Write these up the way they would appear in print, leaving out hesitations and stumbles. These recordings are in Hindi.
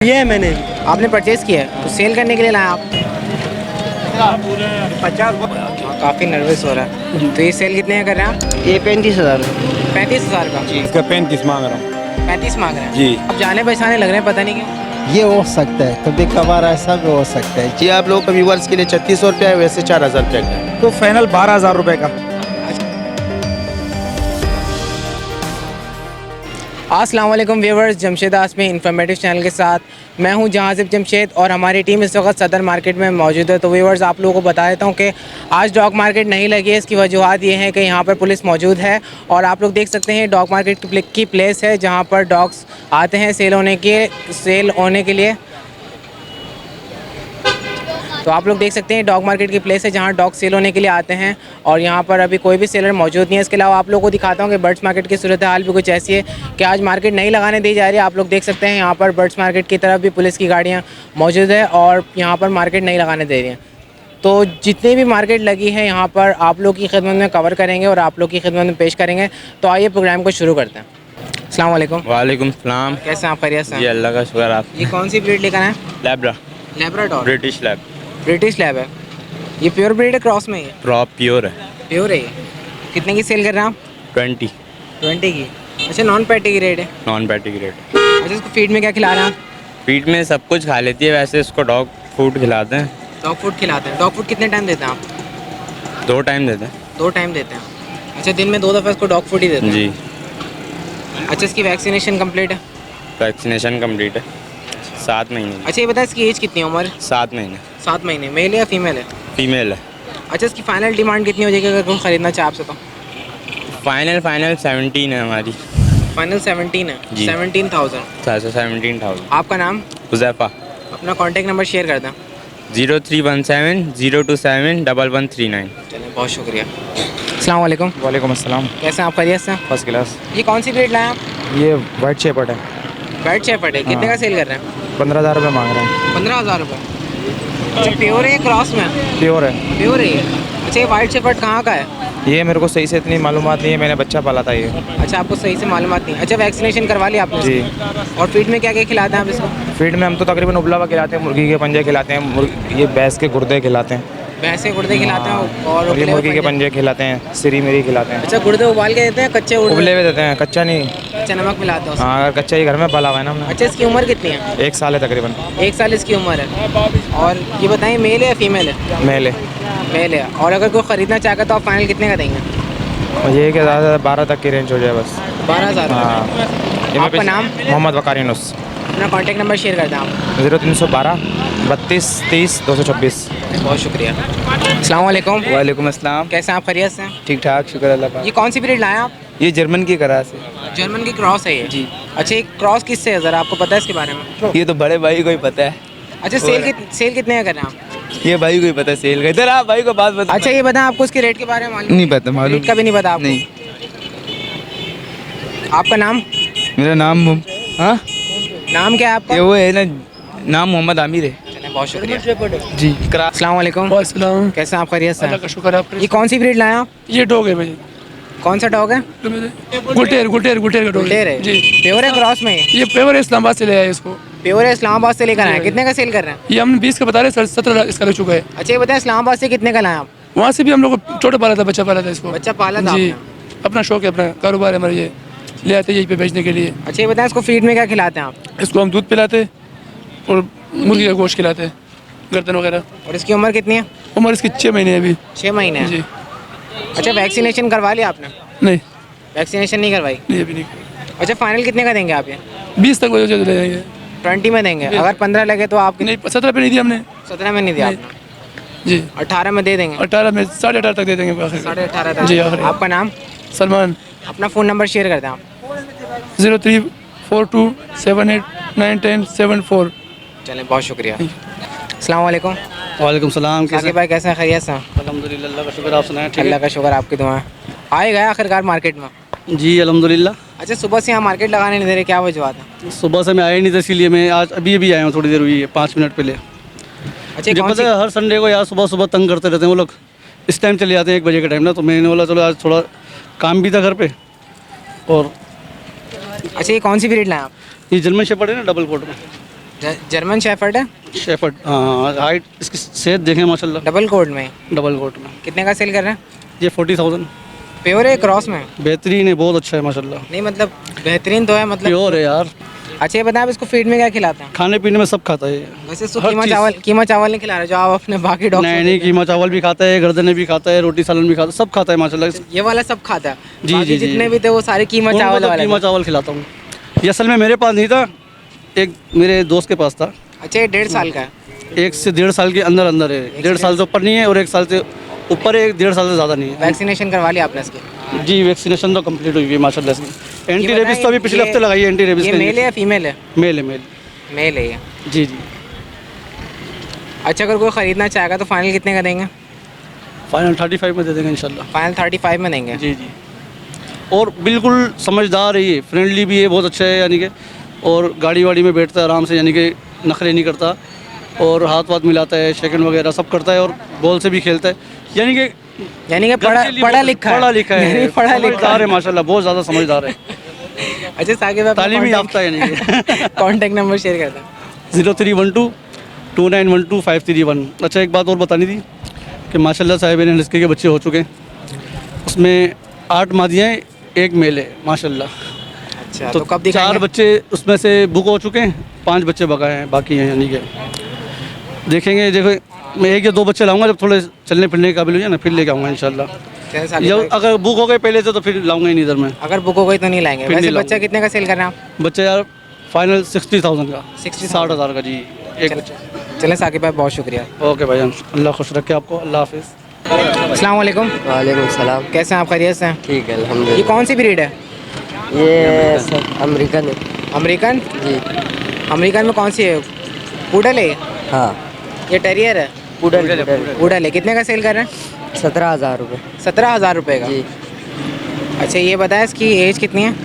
ये है मैंने। आपने परचेज़ किया है तो सेल करने के लिए लाया आप? 50 काफ़ी नर्वस हो रहा है। तो ये सेल कितने का कर रहे हैं आप? ये 35,000 35,000 का। इसका 35 मांग रहा हूँ 35 मांग रहे हैं जी। अब जाने पहचाने लग रहे हैं, पता नहीं क्यों। ये हो सकता है, कभी कभार ऐसा भी हो सकता है। जी आप लोग का व्यूवर्स के लिए 3600 रुपया है, वैसे 4000 रुपया का है। तो फाइनल 12,000 रुपए का। अस्सलाम वालेकुम व्यूवर्स, जमशेद आसमी इन्फॉर्मेटिव चैनल के साथ मैं हूं जहाज़िब जमशेद और हमारी टीम इस वक्त सदर मार्केट में मौजूद है। तो व्यूवर्स आप लोगों को बता देता हूं कि आज डॉग मार्केट नहीं लगी है। इसकी वजूहत ये है कि यहां पर पुलिस मौजूद है और आप लोग देख सकते हैं डॉग मार्केट की प्लेस है जहां पर डॉग्स आते हैं सेल होने के लिए। तो आप लोग देख सकते हैं डॉग मार्केट की प्लेस है जहां डॉग सेल होने के लिए आते हैं और यहां पर अभी कोई भी सेलर मौजूद नहीं है। इसके अलावा आप लोगों को दिखाता हूं कि बर्ड्स मार्केट की सूरत हाल भी कुछ ऐसी है कि आज मार्केट नहीं लगाने दी जा रही है। आप लोग देख सकते हैं यहां पर बर्ड्स मार्केट की तरफ भी पुलिस की गाड़ियां मौजूद है और यहां पर मार्केट नहीं लगाने दे रही हैं। तो जितनी भी मार्केट लगी है यहाँ पर आप लोग की खिदमत में कवर करेंगे और आप लोग की खिदमत में पेश करेंगे। तो आइए प्रोग्राम को शुरू करते हैं। अस्सलाम वालेकुम। वालेकुम सलाम। कैसे हैं आप? खैरियत से? जी अल्लाह का शुक्र। आप? ये कौन सी ब्रीड लेकर आए? लैब्रा, Labrador, British lab, British lab है। ये प्योर ब्रीड है क्रॉस में? है क्रॉप प्योर है। प्योर है ये। कितने की सेल कर रहे हैं आप? 20 20 की। अच्छा, नॉन पैटी की रेट है? Non patty grade. अच्छा, इसको फीड में क्या खिला रहे हैं आप? फीड में सब कुछ खा लेती है, वैसे इसको डॉग फूड खिलाते हैं। डॉग फूड खिलाते हैं। डॉग फूड कितने टाइम देते हैं आप? 2 टाइम देते हैं। 2 टाइम देते हैं। अच्छा, दिन में 2 दफ़ा इसको डॉग फूड ही देते हैं? जी। अच्छा, इसकी वैक्सीनेशन कंप्लीट है? वैक्सीनेशन कंप्लीट है 7 महीने की। अच्छा, ये बताएं इसकी एज कितनी है? उम्र? 7 महीने। 7 महीने। मेल है या फीमेल है? फीमेल है। अच्छा, इसकी फाइनल डिमांड कितनी हो जाएगी अगर कोई ख़रीदना चाहे आपसे? तो फाइनल 17 है हमारी। फाइनल 17 है? जी। 17,000। 17,000। आपका नाम? हुज़ैफ़ा। अपना कॉन्टैक्ट नंबर शेयर कर दें। 0317 027 1139। चलें, बहुत शुक्रिया। अस्सलाम वालेकुम। वालेकुम अस्सलाम। कैसे हैं आप? खैरियत से? First class. ये कौन सी ब्रीड लाए आप? ये वाइट शेपर्ड है। बैट शेफर्ड है। कितने का सेल कर रहे हैं? 15,000 रुपये मांग रहे हैं। 15,000 रुपये। अच्छा, प्योर है क्रॉस में? प्योर है। प्योर है ये। अच्छा, ये वाइट शेफर्ड कहाँ का है? ये मेरे को सही से इतनी मालूमात नहीं है, मैंने बच्चा पाला था ये। अच्छा, आपको सही से मालूमात नहीं। अच्छा, वैक्सीनेशन करवा लिया आपने? जी। और फीड में क्या क्या खिलाते हैं आप इसको? फीड में हम तो तकरीबन उबला हुआ खिलाते हैं, मुर्गी के पंजे खिलाते हैं, ये भैंस के गुर्दे खिलाते हैं, भैंसे गुर्दे खिलाते हैं और और ये उबले मुर्गी के हुए पंजे खिलाते हैं, सिरी मिरी खिलाते हैं। अच्छा, गुर्दे उबाल के देते हैं? कच्चे उबले हुए देते हैं, कच्चा नहीं। अच्छा, नमक मिलाते हैं उसमें? हाँ, अगर कच्चा ही घर में पाला हुआ है ना हमने। अच्छा, इसकी उम्र कितनी है? 1 साल है तकरीबन। 1 साल इसकी उम्र है। और ये बताएं मेल है या फीमेल है? मेल है। मेल है। और अगर कोई ख़रीदना चाहेगा तो आप फाइनल कितने का देंगे? और ये कि ज़्यादा से 12 तक की रेंज हो जाए बस। 12,000। हाँ। आपका नाम? मोहम्मद वकारीनुस। अपना कॉन्टैक्ट नंबर शेयर कर दें आप। 0312 32 30 226। बहुत शुक्रिया। अस्सलाम वालेकुम। वालेकुम अस्सलाम। कैसे हैं आप? खैरियत से? ठीक ठाक, शुक्र अल्लाह का। ये कौन सी ब्रीड लाए आप? ये जर्मन की करा से। जर्मन की क्रॉस है ये? जी। अच्छा, ये क्रॉस किससे है, ज़रा आपको पता है इसके बारे में? ये तो बड़े भाई को ही पता है। अच्छा, सेल कितने का कर रहे हैं आप? ये भाई को ही पता है सेल का। इधर आप भाई को बात बता। अच्छा, ये बताएं आपको इसके रेट के बारे में मालूम? नहीं पता, मालूम रेट का भी नहीं पता आपको? नहीं। आपका नाम? मेरा नाम हाँ, नाम क्या है आपका? ये वो है ना, नाम मोहम्मद आमिर है। चलें, बहुत शुक्रिया जी। अस्सलाम वालेकुम। वालेकुम। कैसे हैं आप? खैरियत से? अल्लाह का शुक्र है। आप ये कौन सी ब्रीड लाए आप? ये डॉग है भाई। कौन सा डॉग है? गुटेर गुटेर गुटेर का डॉग बुल्टेर है? जी। प्योर है क्रॉस में? ये पेवर इस्लामाबाद से ले आया इसको। प्योर है, इस्लामाबाद से लेकर आए। कितने का सेल कर रहे हैं? ये हमने 20 का बता रहे, 17 इसका लग चुका है। अच्छा, ये बताएं इस्लामाबाद से कितने का लाए आप? वहाँ से भी हम लोग छोटा पाला था, बच्चा पाला था इसको। बच्चा पाला था जी। आपने? अपना शौक है, अपना कारोबार है हमारा, ये ले आते यहीं पे बेचने के लिए। अच्छा, ये बताएं इसको फीड में क्या खिलाते हैं आप? इसको हम दूध पिलाते और मुर्गी का गोश्त खिलाते, गर्दन वगैरह। और इसकी उम्र कितनी है? उम्र इसकी 6 महीने है अभी। 6 महीने है? जी। अच्छा, वैक्सीनेशन करवा लिया आपने? नहीं वैक्सीनेशन नहीं करवाई? नहीं, अभी नहीं। अच्छा, फाइनल कितने का देंगे आप ये? 20 तक वजह ले जाएंगे। 20 में देंगे? अगर 15 लगे तो आप? नहीं, 17 पे नहीं दिया हमने। 17 में नहीं दिया नहीं। आपने? जी। 18 में दे देंगे? 18 में 18.5 तक दे देंगे आखिर। 18.5 तक? जी, आखिर। आपका नाम? सलमान। अपना फ़ोन नंबर शेयर कर दें आप। 0342 78 910 74। चलें, बहुत शुक्रिया। अस्सलाम वालेकुम। वालेकुम सलाम। साकिब भाई कैसे हैं? खैरियत से? अल्हम्दुलिल्लाह, अल्लाह का शुक्र। आप सुनाएं? ठीक अल्लाह का शुक्र, आपकी दुआएं। आए गए आखिरकार मार्केट में? है जी, अल्हम्दुलिल्लाह। अच्छा, सुबह से यहाँ मार्केट लगाने नहीं दे रहे, क्या वजह है? सुबह से मैं आया ही नहीं था, इसीलिए मैं आज अभी आया हूँ, थोड़ी देर हुई है, 5 मिनट पहले। अच्छा, मुझे कौन पता सी? है हर संडे को यार सुबह सुबह तंग करते रहते हैं वो लोग। इस टाइम चले जाते हैं 1 बजे के टाइम ना, तो मैंने बोला चलो आज थोड़ा काम भी था घर पे। और अच्छा, ये कौन सी ब्रीड लाए आप? ये जर्मन शेपर्ड है ना, डबल कोट में। जर्मन शेफर्ड है, शेफर्ड। हाँ, हाइट इसकी सेहत देखें माशाल्लाह, डबल कोड में। डबल कोट में। कितने का सेल कर रहे हैं? ये 40,000। प्योर है क्रॉस में? बेहतरीन है, बहुत अच्छा है माशाल्लाह। नहीं मतलब बेहतरीन तो है मतलब। प्योर है यार। अच्छा ये बताएं आप इसको फीड में क्या खिलाते हैं? खाने पीने में सब खाता है ये। वैसे इसको हर चीज़। कीमा चावल नहीं खिला रहे जो आप अपने बाकी डॉग? नहीं, कीमा चावल भी खाता है, गर्दने भी खाता है, रोटी सालन भी खाता है, सब खाता है माशाल्लाह। ये वाला सब खाता है? जी, बाकी जी, जी। जितने भी थे वो सारे कीमा उनको चावल तो वाले कीमा थे। चावल खिलाता हूँ। ये असल में मेरे पास नहीं था, एक मेरे दोस्त के पास था। अच्छा ये 1.5 साल का है? 1 से 1.5 साल के अंदर अंदर है। 1.5 साल से ऊपर नहीं है और 1 साल से ऊपर है, 1.5 साल से ज़्यादा नहीं है। वैक्सीनेशन करवा लिया आपने इसकी? जी, वैक्सीनेशन तो कंप्लीट हुई है माशाल्लाह से। एंटी बताएं, रेबीज तो अभी पिछले ये- हफ्ते लगाई है, एंटी रेबीज ये मेल है या फीमेल है? मेल है, मेल। मेल है ये। जी जी। अच्छा अगर कोई ख़रीदना चाहेगा तो फाइनल कितने का देंगे? फाइनल 35 में दे देंगे इंशाल्लाह। फाइनल 35 में देंगे? जी जी। और बिल्कुल समझदार है ये, फ्रेंडली भी है, बहुत अच्छा है यानी कि, और गाड़ी वाड़ी में बैठता है आराम से, यानी कि नखरे नहीं करता, और हाथ वाथ मिलाता है, शेकन वगैरह सब करता है, और बॉल से भी खेलता है, यानी कि पढ़ा लिखा है, यानी पढ़ा लिखा समझदार है माशाल्लाह, बहुत ज़्यादा समझदार है। अच्छा साकिब आप तालीमी याफ्ता है यानी कि। कॉन्टैक्ट नंबर शेयर कर दें। 0312 2912 531। अच्छा एक बात और बतानी थी कि माशाल्लाह साहिब ने रिस्के के बच्चे हो चुके हैं, उसमें 8 मादियाँ हैं, 1 मेल है माशाल्लाह। अच्छा तो तो कब 4 दिखाएंगे? बच्चे उसमें से बुक हो चुके हैं, 5 बच्चे बकाए हैं, बाकी हैं, यानी कि देखेंगे। देखो मैं 1 या 2 बच्चे लाऊंगा जब थोड़े चलने फिरने के काबिल हो जाए ना, फिर लेके आऊँगा इंशाल्लाह। चलें साकिब जब भाई, अगर बुक हो गए पहले से तो फिर लाऊंगा ही नहीं इधर में। अगर बुक हो गई तो नहीं लाएंगे। फिर वैसे नहीं बच्चा लाऊंगा। कितने का सेल कर रहे हैं आप? बच्चे यार फाइनल 60,000 का, 60,000 का जी, एक बच्चा। चलें साकिब भाई बहुत शुक्रिया। ओके भाईजान, अल्लाह खुश रखे आपको, अल्लाह हाफिज़। अस्सलाम वालेकुम। वालेकुम सलाम। कैसे हैं आप? खैरियत से हैं? ठीक है ये अल्हम्दुलिल्लाह। कौन सी ब्रीड है? ये सब अमेरिकन है अमेरिकन? जी। अमेरिकन में कौन सी है? पूडल है? हाँ, ये टेरियर है? पुडल पूडल है। कितने का सेल कर रहे हैं? 17,000 रुपये 17,000 रुपये का? जी। अच्छा ये बताएं इसकी एज कितनी है?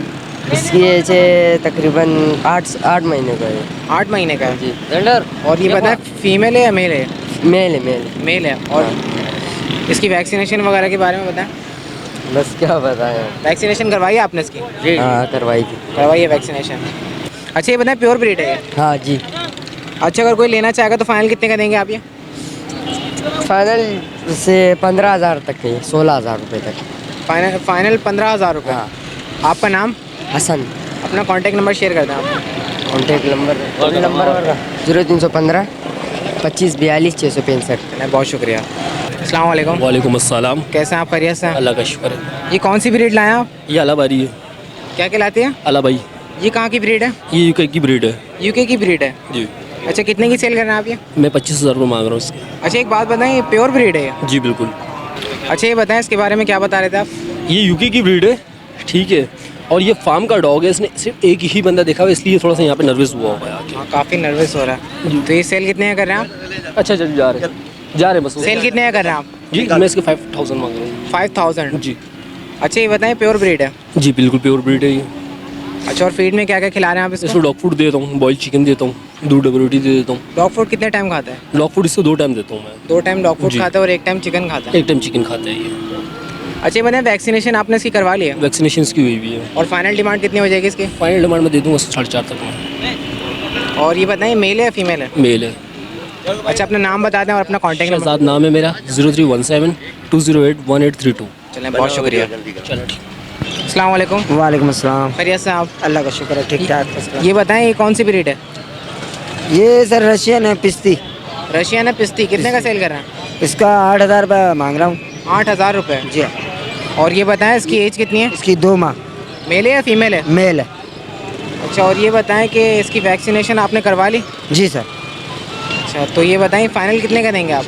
इसकी एज है तकरीबन 8 महीने का है 8 महीने का है। जी। और ये बताएं फीमेल है या मेल है? मेल है मेल। मेल है। और इसकी वैक्सीनेशन वगैरह के बारे में बताएं। बस क्या बताएं। वैक्सीनेशन करवाई है आपने इसकी? हाँ करवाई थी। करवाई है वैक्सीनेशन। अच्छा ये बताएं प्योर ब्रीड है ये? हाँ जी। अच्छा अगर कोई लेना चाहेगा तो फाइनल कितने का देंगे आप ये? फाइनल से 15,000 तक है, 16,000 रुपये तक। फाइनल 15,000 रुपये। हाँ। आपका नाम? हसन। अपना कॉन्टैक्ट नंबर शेयर कर दें आप। Contact number 0315 25 42 665। बहुत शुक्रिया। अस्सलाम वालेकुम। वालेकुम अस्सलाम। कैसे हैं आप? खैरियत से हैं? अल्लाह का शुक्र है। ये कौन सी ब्रीड लाए हैं आप? ये अलाबारी है। क्या कहलाती है? अलाबाई, ये कहाँ की ब्रीड है? ये यूके की ब्रीड है यूके की ब्रीड है? जी। अच्छा कितने की सेल कर रहे हैं आप ये? मैं 25,000 रुपये मांग रहा हूँ इसके। अच्छा एक बात बताएं, ये प्योर ब्रीड है ये? जी बिल्कुल। अच्छा ये बताएं इसके बारे में क्या बता रहे थे आप? ये यूके की ब्रीड है, ठीक है, और ये फार्म का डॉग है। इसने सिर्फ एक ही बंदा देखा हुआ, इसलिए थोड़ा सा यहाँ पे नर्वस हुआ होगा आके। हाँ काफ़ी नर्वस हो रहा है। तो ये सेल कितने का कर रहे हैं आप? अच्छा चल जा रहे हैं बस। सेल कितने का कर रहे हैं आप? जी मैं इसके 5,000 मांग रहा हूँ। 5,000? जी अच्छा ये बताएं प्योर ब्रीड है? जी बिल्कुल प्योर ब्रीड है ये। अच्छा और फीड में क्या क्या खिला रहे हैं आप इसको? इसको डॉग फूड देता हूँ, बॉइल्ड चिकन देता हूँ, दूध डबल रोटी दे देता हूँ। डॉग फूड कितने टाइम खाता है? डॉग फूड इसको 2 टाइम देता हूँ मैं। 2 टाइम डॉग फूड जी। खाता है और 1 टाइम चिकन खाता है? 1 टाइम चिकन खाता है ये। अच्छा ये बताएं वैक्सीनेशन आपने इसकी करवा ली है? वैक्सीनेशन की हुई भी है। और फाइनल डिमांड कितनी हो जाएगी इसकी? फाइनल डिमांड में दे दूँगा 4.5 तक में। और ये बताएं मेल है या फीमेल है? मेल है। अच्छा अपना नाम बता दें और अपना कॉन्टैक्ट नंबर। शहजाद नाम है मेरा, 0317 208 1832। चलें बहुत शुक्रिया। चलो ठीक। अस्सलाम वालेकुम। वालेकुम अस्सलाम। खैरियत से आप? अल्लाह का शुक्र है, ठीक ठाक। ये बताएं ये कौन सी ब्रीड है? ये सर रशियन है, पिस्ती। रशियन है पिस्ती। कितने का सेल कर रहे हैं? इसका 8,000 रुपये मांग रहा हूँ। 8,000 रुपये? जी। और ये बताएं इसकी एज कितनी है? इसकी 2 माह। मेल है या फीमेल है? मेल है। अच्छा और ये बताएं कि इसकी वैक्सीनेशन आपने करवा ली? जी सर। अच्छा तो ये बताएं फाइनल कितने का देंगे आप?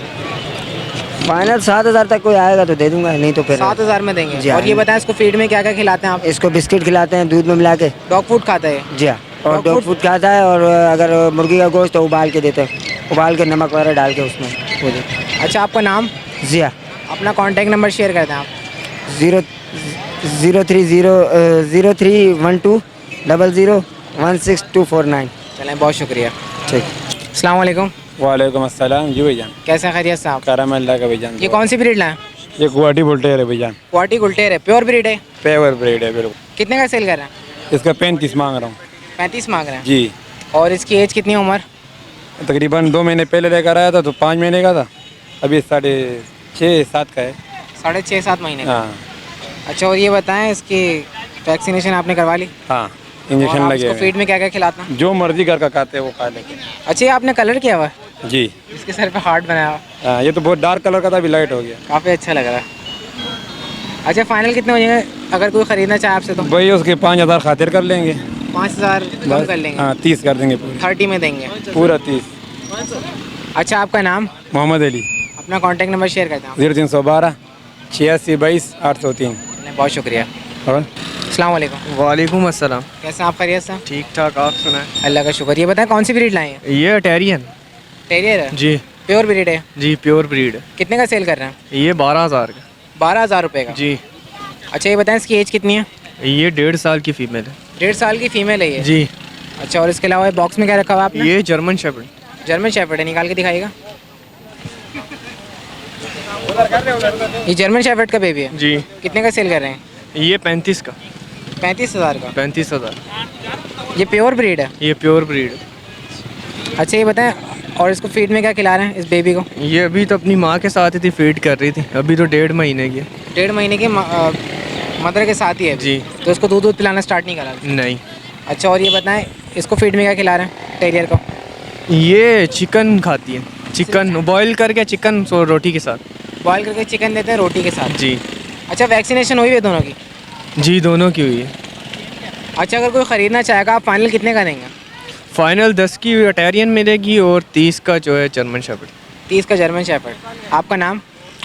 फाइनल 7,000 तक कोई आएगा तो दे दूंगा, नहीं तो फिर 7,000 में देंगे। जी, और ये बताएं इसको फीड में क्या क्या खिलाते हैं आप? इसको बिस्किट खिलाते हैं दूध में मिला के। डॉग फूड खाता है? जी हाँ, और डॉग डॉग फूड- फूड खाता है, और अगर मुर्गी का गोश्त तो उबाल के देते हैं, उबाल के नमक वगैरह डाल के उसमें वो देते हैं। अच्छा आपका नाम? जी हाँ। अपना कॉन्टैक्ट नंबर शेयर कर दें आप। 0312 001624 चलें बहुत शुक्रिया। ठीक। अस्सलाम वालेकुम। वालेकुम अस्सलाम। जी भाईजान, कैसे हैं? खैरियत से आप? करम अल्लाह का भाईजान। ये कौन सी ब्रीड लाए? ये गुवाहाटी बुलटेर है भाईजान, क्वाटी गुल्टेर है, प्योर ब्रीड है? पेवर ब्रीड है बिल्कुल। कितने का सेल कर रहे हैं? इसका 35 मांग रहा हूँ। 35 मांग रहे हैं? जी। और इसकी एज कितनी है, उम्र? तकरीबन 2 महीने पहले लेकर आया था तो 5 महीने का था, अभी 6.5-7 का है। 6.5-7 महीने का। हाँ अच्छा, और ये बताएं इसकी वैक्सीनेशन आपने करवा ली? हाँ, इंजेक्शन लगे इसको हुए फीड में क्या क्या खिलाते हैं? हैं। जो मर्जी घर का खाते हैं वो खा लेते हैं। अच्छा, ये आपने कलर किया हुआ है? जी इसके सर पे हार्ट बनाया हुआ, हाँ, ये तो बहुत डार्क कलर का था, अभी लाइट हो गया। काफ़ी अच्छा लग रहा है। अच्छा, फाइनल कितने हो जाएंगे अगर कोई ख़रीदना चाहे आपसे तो? भाई उसके 5,000 खातिर कर लेंगे। 5,000 कम कर लेंगे? हाँ 30 कर देंगे पूरा। 30 में देंगे पूरा 30। अच्छा, आपका नाम, मोहम्मद अली, अपना कॉन्टैक्ट नंबर शेयर करते हैं 0312 86 22 803। आप? बहुत शुक्रिया। और अस्सलाम वालेकुम। वालेकुम अस्सलाम। कैसे हैं आप? खैरियत से? ठीक ठाक, आप सुनाएं? अल्लाह का शुक्र। ये बताएं कौन सी ब्रीड लाए हैं? ये टेरियन। टेरियर है? जी प्योर ब्रीड है? जी, प्योर ब्रीड। कितने का सेल कर रहे हैं? ये 12,000 का। 12,000 रुपये का? जी। अच्छा, ये बताएं इसकी एज कितनी है? ये 1.5 साल की फीमेल है। 1.5 साल की फीमेल है ये? जी। अच्छा, और इसके अलावा बॉक्स में क्या रखा हुआ है आपने? ये जर्मन शेफर्ड। जर्मन शेफर्ड है, निकाल के दिखाइएगा। ये जर्मन शेफर्ड का बेबी है? जी। कितने का सेल कर रहे हैं? ये 35 का। 35,000 का? 35,000। ये प्योर ब्रीड है? ये प्योर ब्रीड। अच्छा, ये बताएं और इसको फीड में क्या खिला रहे हैं इस बेबी को? ये अभी तो अपनी माँ के साथ ही थी, फीड कर रही थी। अभी तो 1.5 महीने की है। 1.5 महीने की मदर के साथ ही है? जी। तो इसको दूध पिलाना स्टार्ट नहीं करा? नहीं। अच्छा, और ये बताएं इसको फीड में क्या खिला रहे हैं टेरियर को? ये चिकन खाती है, चिकन बॉईल करके, चिकन सो रोटी के साथ। बॉयल करके चिकन देते हैं रोटी के साथ? जी। अच्छा, वैक्सीनेशन हुई है दोनों की? जी, दोनों की हुई है। अच्छा, अगर कोई ख़रीदना चाहेगा आप फाइनल कितने का देंगे? फाइनल 10 की अटेरियन मिलेगी और 30 का जो है जर्मन शेफर्ड। 30 का जर्मन शेफर्ड। आपका नाम?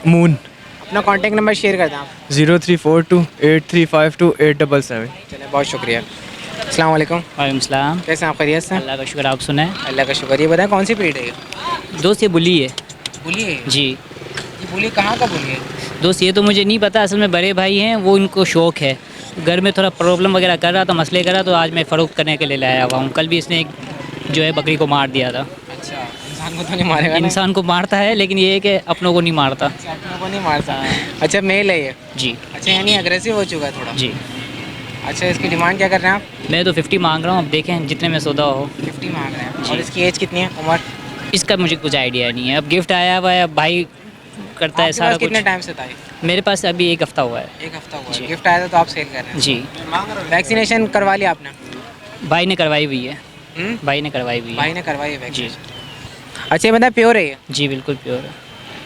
मून। अपना कॉन्टैक्ट नंबर शेयर कर दें आप। 0342 8352 877। चलिए, बहुत शुक्रिया। अस्सलाम वालेकुम। वालेकुम सलाम। कैसे हैं आप? खैरियत से? अल्लाह का शुक्र, आप सुनाएं? अल्लाह का शुक्र। ये बताएं कौन सी ब्रीड है ये? दोस्त ये बुली है। बुली है? जी। ये बुली कहाँ का बुली है? दोस्त ये तो मुझे नहीं पता, असल में बड़े भाई हैं वो, इनको शौक़ है। घर में थोड़ा प्रॉब्लम वगैरह कर रहा था, मसले कर रहा, तो आज मैं फ़रोख्त करने के लिए लाया हुआ हूँ। कल भी इसने एक जो है बकरी को मार दिया था। अच्छा, इंसान को तो नहीं मारेगा ना? इंसान को मारता है लेकिन ये है कि अपनों को नहीं मारता। अच्छा, अपनों को नहीं मारता। अच्छा, मेल है ये? जी। अच्छा, यानी अग्रेसिव हो चुका है थोड़ा? जी। अच्छा, इसकी डिमांड क्या कर रहे हैं आप? मैं तो 50 मांग रहा हूँ, अब देखें जितने में सौदा हो। 50 मांग रहे हैं? जी। और इसकी एज कितनी है, उम्र? इसका मुझे कुछ आइडिया नहीं है। अब गिफ्ट आया हुआ है, अब भाई करता है आपके सारा पास कुछ। कितने टाइम से था ये? मेरे पास अभी 1 हफ़्ता हुआ है। 1 हफ्ता हुआ है। जी। गिफ्ट आया था तो आप सेल कर रहे हैं? जी। वैक्सीनेशन करवा लिया आपने? भाई ने करवाई हुई है। हम्म? भाई ने करवाई हुई है। भाई ने करवाई है जी। वैक्सीनेशन? अच्छा, ये बताएं प्योर है ये? जी बिल्कुल प्योर है।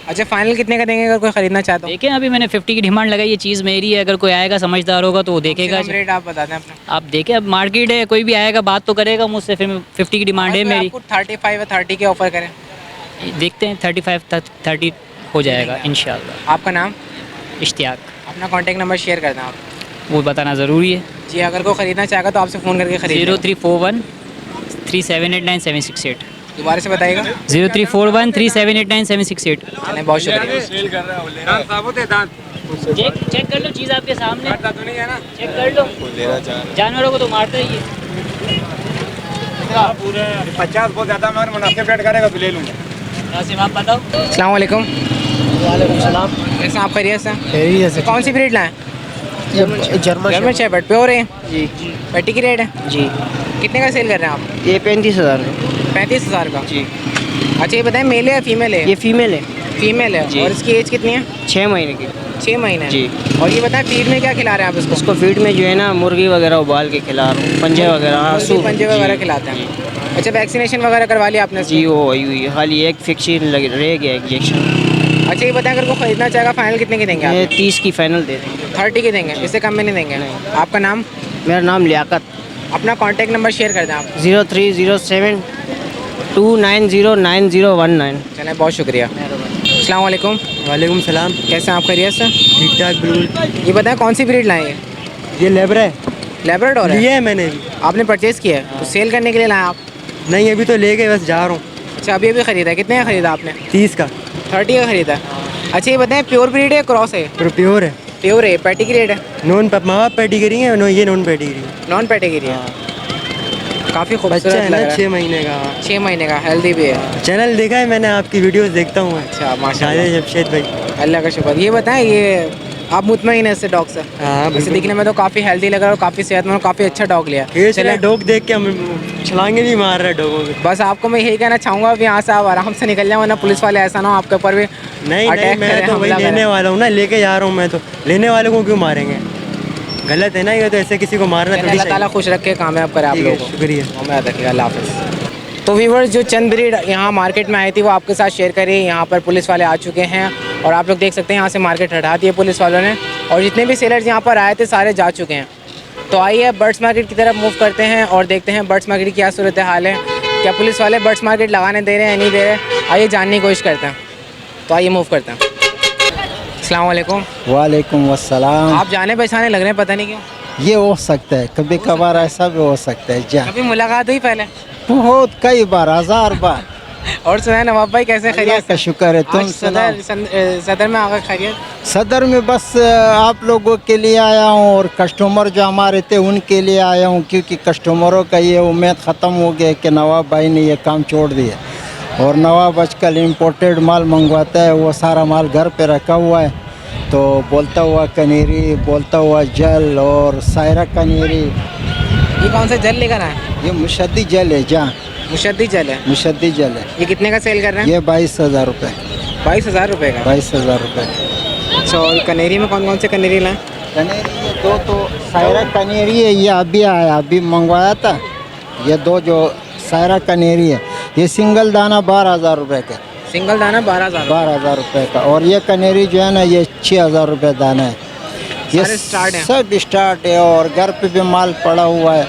अच्छा, फाइनल कितने का देंगे अगर कोई ख़रीदना चाहता हो? देखें, अभी मैंने 50 की डिमांड लगाई, ये चीज़ मेरी है, अगर कोई आएगा समझदार होगा तो वो देखेगा। रेट आप बता दें अपना। आप देखें, अब मार्केट है, कोई भी आएगा बात तो करेगा मुझसे, फिर 50 की डिमांड है मेरी। आपको 35 या 30 के ऑफर करें? देखते हैं 35 तक 30 हो जाएगा इंशाल्लाह। आपका नाम? इश्तियाक। अपना कॉन्टैक्ट नंबर शेयर कर दें आप। वो बताना ज़रूरी है। जी, अगर कोई ख़रीदना चाहेगा तो आपसे फ़ोन करके खरीद 0341 3789 दोबारा से बताइएगा। 0341 3789 चलें, बहुत शुक्रिया। चेक कर लो चीज़ आपके सामने, चेक कर लो। जानवरों को तो मारता ही है। 50 बहुत ज़्यादा, मगर मुनासिब रेट करेगा तो ले लूँगा। नासिम, आप बताओ। अस्सलाम वालेकुम। वालेकुम सलाम। कैसे आप? खैरियत से? खैरियत से। कौन सी ब्रीड लाएं? German shepherd. प्योर है? जी। पेटी की रेट है? जी। कितने का सेल कर रहे हैं आप? ये 35,000 है। 35,000 का? जी। अच्छा, ये बताएं मेल है या फीमेल है? ये फीमेल है। फीमेल है। जी। और इसकी एज कितनी है? 6 महीने की। 6 महीने? जी। और ये बताएं फीड में क्या खिला रहे हैं आप इसको? इसको फीड में जो है ना मुर्गी वगैरह उबाल के खिला रहा हूँ, पंजे वगैरह, आंसू पंजे वगैरह खिलाते हैं? अच्छा, वैक्सीनेशन वगैरह करवा लिया आपने? जी, वो आई हुई है, खाली एक फिक्सिन लग रह गया इंजेक्शन। अच्छा, ये बताएं अगर कोई ख़रीदना चाहेगा फाइनल कितने की देंगे आप? ये 30 की फाइनल दे देंगे। 30 की देंगे, इससे कम में नहीं देंगे? आपका नाम? मेरा नाम लियाकत। अपना कॉन्टैक्ट नंबर शेयर कर दें आप। 0307 2909019। चलें, बहुत शुक्रिया। अस्सलाम वालेकुम। वालेकुम सलाम। कैसे हैं आप? खैरियत से? ठीक ठाक बिल्कुल। ये बताएं कौन सी ब्रीड लाए हैं? ये लेबर है, लैब्राडोर लिए है? है मैंने भी। आपने परचेज़ किया है तो सेल करने के लिए लाए आप? नहीं, अभी तो ले गए, बस जा रहा हूँ। अच्छा, अभी अभी ख़रीदा है? कितने का ख़रीदा आपने? 30 का। 30 का ख़रीदा। अच्छा, ये बताएं प्योर ब्रीड है क्रॉस है? प्योर है। प्योर है। पैटी की रेट है? नॉन माँ बाप पेडिग्री है, ये नॉन पेडिग्री है। नॉन पैटेगिरी है? काफ़ी खूबसूरत बच्चा है लग ना, रहा है। 6 महीने का। 6 महीने का, हेल्दी भी है। चैनल देखा है मैंने, आपकी वीडियोस देखता हूँ। अच्छा, माशाल्लाह। जमशेद भाई। अल्लाह का शुक्र। ये बताएं ये आप मुतमईन हैं इससे डॉग से? हाँ वैसे दिखने में तो काफ़ी हेल्दी लग रहा है और काफ़ी सेहतमंद और काफ़ी अच्छा डॉग लिया। चले डॉग देख के हम छलांगे नहीं मार रहे डॉगों के। बस आपको मैं यही कहना चाहूँगा अब यहाँ से आप आराम से निकल जाओ, वरना पुलिस वाले ऐसा ना हो आपके ऊपर भी नहीं अटैक मैं करें, तो वही हमला लेने करें। वाला हूँ ना, लेके जा रहा हूँ मैं तो। लेने वाले को क्यों मारेंगे? गलत है ना ये तो, ऐसे किसी को मारना थोड़ी अल्लाह ताला चाहिए। खुश रखे, कामयाब करे आप ठीक है, लोगों को। शुक्रिया। उम्मीद रखिएगा। अल्लाह हाफ़िज़। तो व्यूअर्स, जो चंद ब्रीड यहाँ मार्केट में आई थी वो आपके साथ शेयर करी। यहाँ पर पुलिस वाले आ चुके हैं और आप लोग देख सकते हैं यहाँ से मार्केट हटा दी है पुलिस वालों ने, और जितने भी सेलर्स यहाँ पर आए थे सारे जा चुके हैं। तो आइए बर्ड्स मार्केट की तरफ मूव करते हैं और देखते हैं बर्ड्स मार्केट की क्या सूरत हाल है, क्या पुलिस वाले बर्ड्स मार्केट लगाने दे रहे हैं या नहीं दे रहे। आइए जानने की कोशिश करते हैं। तो आइए मूव करते हैं। अस्सलाम वालेकुम। वालेकुम अस्सलाम। आप जाने पहचाने लग रहे हैं, पता नहीं क्यों। ये हो सकता है, कभी कभार ऐसा भी हो सकता है। जा कभी मुलाकात हुई पहले? बहुत, कई बार, 1000 बार। और सुना नवाब भाई कैसे खैरियत का शुक्र है। तुम आज सदर में आकर खैरियत? सदर में बस आप लोगों के लिए आया हूँ और कस्टमर जो हमारे थे उनके लिए आया हूँ, क्योंकि कस्टमरों का ये उम्मीद ख़त्म हो गया कि नवाब भाई ने ये काम छोड़ दिया। और नवाब आजकल इम्पोर्टेड माल मंगवाता है, वो सारा माल घर पे रखा हुआ है। तो बोलता हुआ कनेरी, बोलता हुआ जल और सायरा कनेरी। ये कौन सा जल लेकर आए? ये मुशद्दी जल है। जहाँ मुशद्दी जल है? मुशद्दी जल है। ये कितने का सेल कर रहे हैं? ये 22,000 रुपये। 22,000 रुपये का? 22,000 रुपये। अच्छा, और कनेरी में कौन कौन से कनेरी लाए? कनेरी ये दो तो सायरा कनेरी है, ये अभी आया, अभी मंगवाया था। ये दो जो सायरा कनेरी है, ये सिंगल दाना 12,000 रुपये का। सिंगल दाना 12,000 रुपये का। और ये कनेरी जो है ना, ये 6,000 रुपये दाना है। ये स्टार्ट है? सब स्टार्ट है और घर पे भी माल पड़ा हुआ है।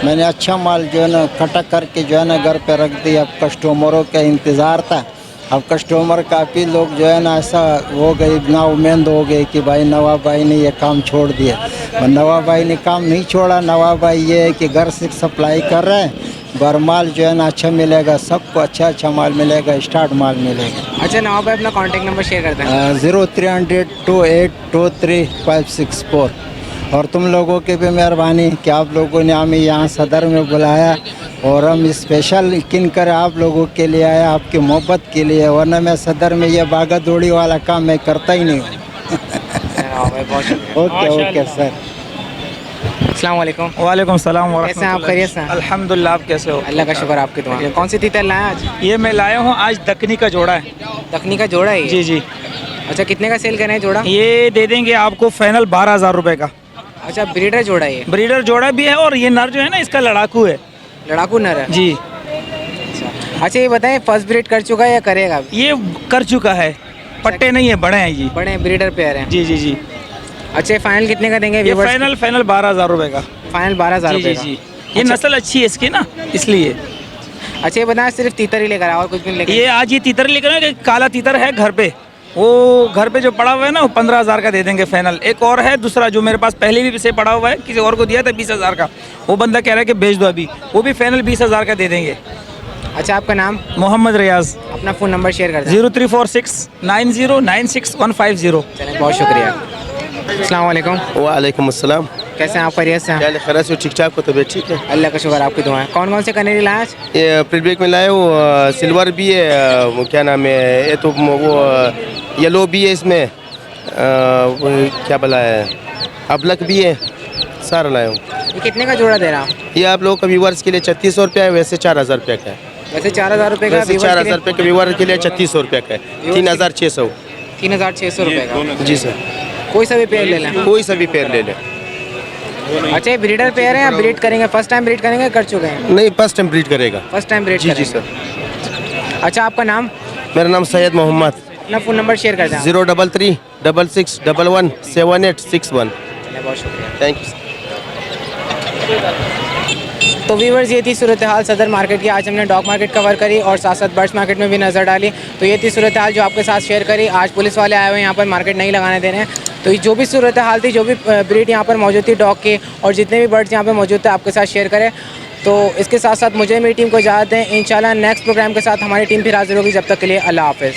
मैंने अच्छा माल जो है ना कटा करके जो है ना घर पे रख दिया। अब कस्टमरों का इंतज़ार था। अब कस्टमर काफ़ी लोग जो है ना ऐसा हो गई, ना उम्मीद हो गई कि भाई नवाब भाई ने ये काम छोड़ दिया। और नवाब भाई ने काम नहीं छोड़ा। नवाब भाई ये है कि घर से सप्लाई कर रहे हैं, बरमाल जो है ना अच्छा मिलेगा, सबको अच्छा माल मिलेगा, स्टार्ट माल मिलेगा। अच्छा नवाब भाई अपना कॉन्टेक्ट नंबर शेयर करते हैं। 0300282364। और तुम लोगों की भी मेहरबानी कि आप लोगों ने हमें यहाँ सदर में बुलाया और हम स्पेशल किन कर आप लोगों के लिए आया, आपकी मोहब्बत के लिए। वरना मैं सदर में ये भागा दौड़ी वाला काम मैं करता ही नहीं हूँ। Okay okay sir. अस्सलाम वालेकुम। वालेकुम सलाम। कैसे हैं आप? खैरियत से? अल्हम्दुलिल्लाह, आप कैसे हो? अल्लाह का शुक्र, आपकी दुआ। कौन सी तीतर लाए आज? ये मैं लाया हूँ आज दक्कनी का जोड़ा है। दक्कनी का जोड़ा है? जी जी। अच्छा, कितने का सेल करें जोड़ा? ये दे देंगे आपको फाइनल 12,000 रुपये का। अच्छा, ब्रीडर जोड़ा है? ब्रीडर जोड़ा भी है और ये नर जो है ना इसका लड़ाकू है। लड़ाकू नर है जी। अच्छा ये बताएं, फर्स्ट ब्रीड कर चुका है या करेगा? ये कर चुका है, पट्टे नहीं है, बड़े हैं ये। बड़े ब्रीडर पेयर हैं? जी जी जी। अच्छा, फाइनल कितने का देंगे? ये फाइनल 12,000 रुपये का। फाइनल 12,000 रुपये का? ये नस्ल अच्छी है इसकी ना, इसलिए। अच्छा ये बताएं, सिर्फ तीतर ही लेकर और कुछ भी लेकर? ये आज ये तीतर लेकर आए, काला तीतर है घर पे, वो घर पे जो पड़ा हुआ है ना वो 15,000 का दे देंगे फाइनल। एक और है दूसरा जो मेरे पास पहले भी से पड़ा हुआ है, किसी और को दिया था 20,000 का, वो बंदा कह रहा है कि बेच दो अभी, वो भी फाइनल 20,000 का दे देंगे। अच्छा, आपका नाम? मोहम्मद रियाज। अपना फ़ोन नंबर शेयर कर दें। 03469096 चलें, बहुत शुक्रिया। अस्सलाम वालेकुम। वालेकुम अस्सलाम। कैसे हैं आप? खैरियत से? खैरियत से, ठीक ठाक हो? तबीयत ठीक है? अल्लाह का शुक्र, आपकी दुआ है। कौन कौन से कनेरी लाए आज? ये प्रीब्रेक में लाए हो, सिल्वर भी है, वो क्या नाम है, ये तो वो येलो भी है इसमें, वो क्या बोला है, अबलक भी है, सारा लाया हूँ। ये कितने का जोड़ा दे रहा हूँ? ये आप लोगों का व्यूवर्स के लिए 3600 रुपया है, वैसे 4,000 रुपये का है। वैसे 4,000 रुपये का? वैसे 4,000 रुपये का व्यूवर के लिए 3600 रुपये का है। 3,600। 3,600 रुपये का? जी सर। कोई सा भी पेयर ले लें? कोई सा भी पेयर ले लें। अच्छा, ये ब्रीडर पेयर है या ब्रीड करेंगे? फर्स्ट टाइम ब्रीड करेंगे, कर चुके हैं? नहीं, फर्स्ट टाइम ब्रीड करेगा। First time breed? जी जी सर। अच्छा, आपका नाम? मेरा नाम सैयद मोहम्मद। अपना फ़ोन नंबर शेयर कर दें। 03366117861। बहुत शुक्रिया, थैंक यू। तो व्यूवर्स, ये थी सूरत हाल सदर मार्केट की। आज हमने डॉग मार्केट कवर करी और साथ साथ बर्ड्स मार्केट में भी नज़र डाली। तो ये थी सूरत हाल जो आपके साथ शेयर करी। आज पुलिस वाले आए हुए हैं यहाँ पर, मार्केट नहीं लगाने दे रहे हैं। तो ये जो भी सूरत हाल थी, जो भी ब्रीड यहाँ पर मौजूद थी डॉग की, और जितने भी बर्ड्स यहाँ पर मौजूद थे आपके साथ शेयर करें। तो इसके साथ साथ मुझे मेरी टीम को इजाज़त दें। इंशाल्लाह नेक्स्ट प्रोग्राम के साथ हमारी टीम फिर हाजिर होगी। जब तक के लिए अल्लाह हाफ़िज़।